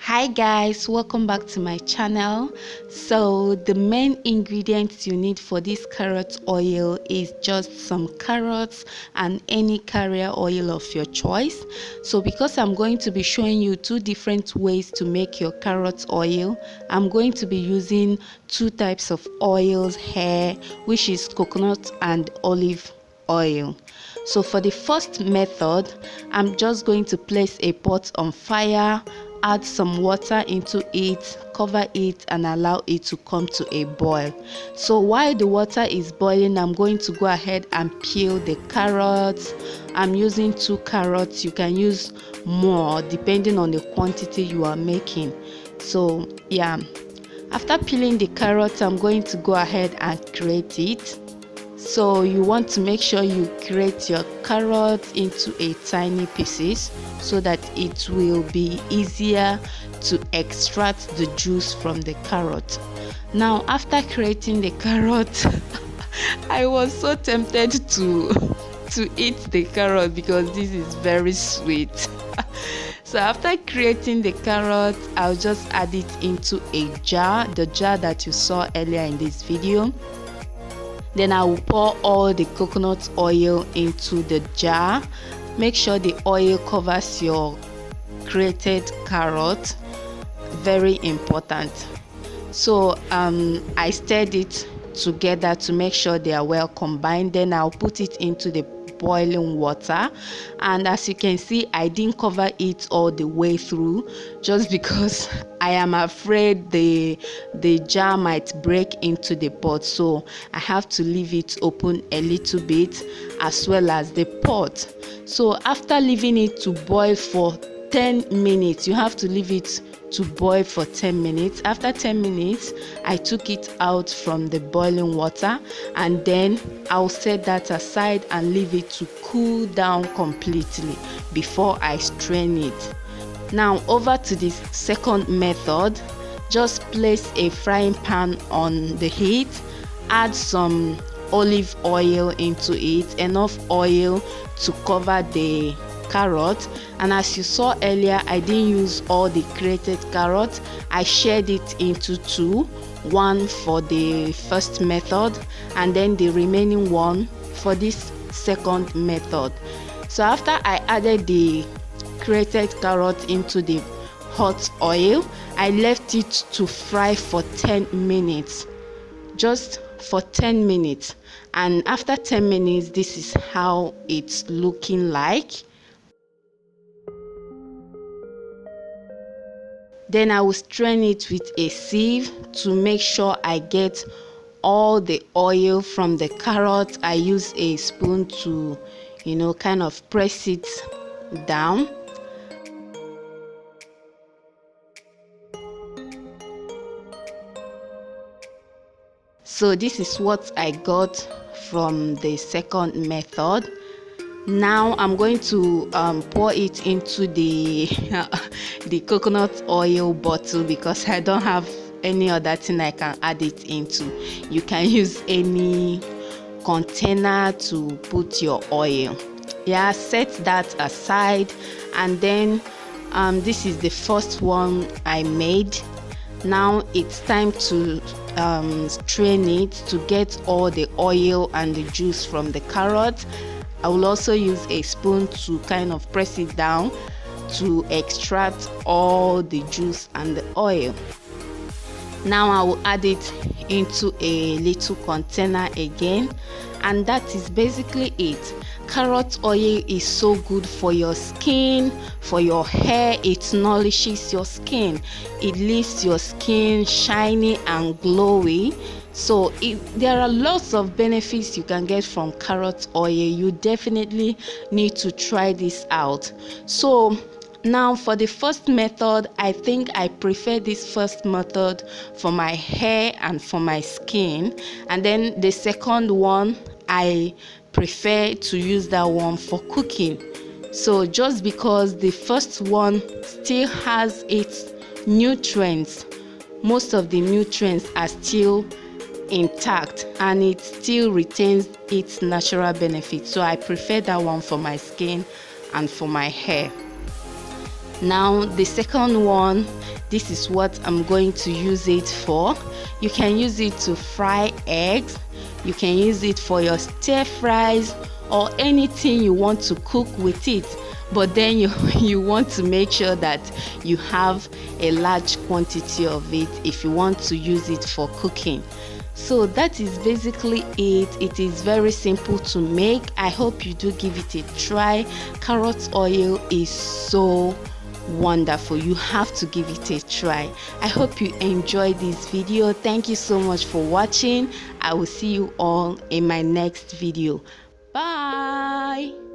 Hi guys, welcome back to my channel. So the main ingredients you need for this carrot oil is just some carrots and any carrier oil of your choice. So because I'm going to be showing you two different ways to make your carrot oil, I'm going to be using two types of oils here, which is coconut and olive oil. So for the first method, I'm just going to place a pot on fire, add some water into it, cover it and allow it to come to a boil. So while the water is boiling, I'm going to go ahead and peel the carrots. I'm using 2 carrots. You can use more depending on the quantity you are making. So yeah, after peeling the carrots, I'm going to go ahead and grate it. So you want to make sure you grate your carrot into a tiny pieces so that it will be easier to extract the juice from the carrot. Now after grating the carrot, I was so tempted to eat the carrot because this is very sweet. So after creating the carrot, I'll just add it into a jar, the jar that you saw earlier in this video. Then I will pour all the coconut oil into the jar. Make sure the oil covers your grated carrot. Very important. So I stirred it together to make sure they are well combined. Then I'll put it into the boiling water, and as you can see, I didn't cover it all the way through just because I am afraid the jar might break into the pot, so I have to leave it open a little bit as well as the pot. So after leaving it to boil for 10 minutes, you have to leave it to boil for 10 minutes. After 10 minutes, I took it out from the boiling water, and then I'll set that aside and leave it to cool down completely before I strain it. Now over to the second method. Just place a frying pan on the heat, add some olive oil into it, enough oil to cover the carrot. And as you saw earlier, I didn't use all the grated carrot. I shared it into 2, one for the first method and then the remaining one for this second method. So after I added the grated carrot into the hot oil, I left it to fry for 10 minutes, just for 10 minutes. And after 10 minutes, this is how it's looking like. Then I will strain it with a sieve to make sure I get all the oil from the carrot. I use a spoon to, kind of press it down. So this is what I got from the second method. Now I'm going to pour it into the the coconut oil bottle because I don't have any other thing I can add it into. You can use any container to put your oil. Yeah, set that aside, and then this is the first one I made. Now it's time to strain it to get all the oil and the juice from the carrot. I will also use a spoon to kind of press it down to extract all the juice and the oil. Now I will add it into a little container again, and that is basically it. Carrot oil is so good for your skin, for your hair. It nourishes your skin. It leaves your skin shiny and glowy. So there are lots of benefits you can get from carrot oil. You definitely need to try this out. So now for the first method, I think I prefer this first method for my hair and for my skin. And then the second one, I prefer to use that one for cooking. So just because the first one still has its nutrients, most of the nutrients are still intact and it still retains its natural benefits. So I prefer that one for my skin and for my hair. Now the second one, this is what I'm going to use it for. You can use it to fry eggs, you can use it for your stir fries or anything you want to cook with it, but then you want to make sure that you have a large quantity of it if you want to use it for cooking. So that is basically it. It is very simple to make. I hope you do give it a try. Carrot oil is so wonderful. You have to give it a try. I hope you enjoyed this video. Thank you so much for watching. I will see you all in my next video. Bye.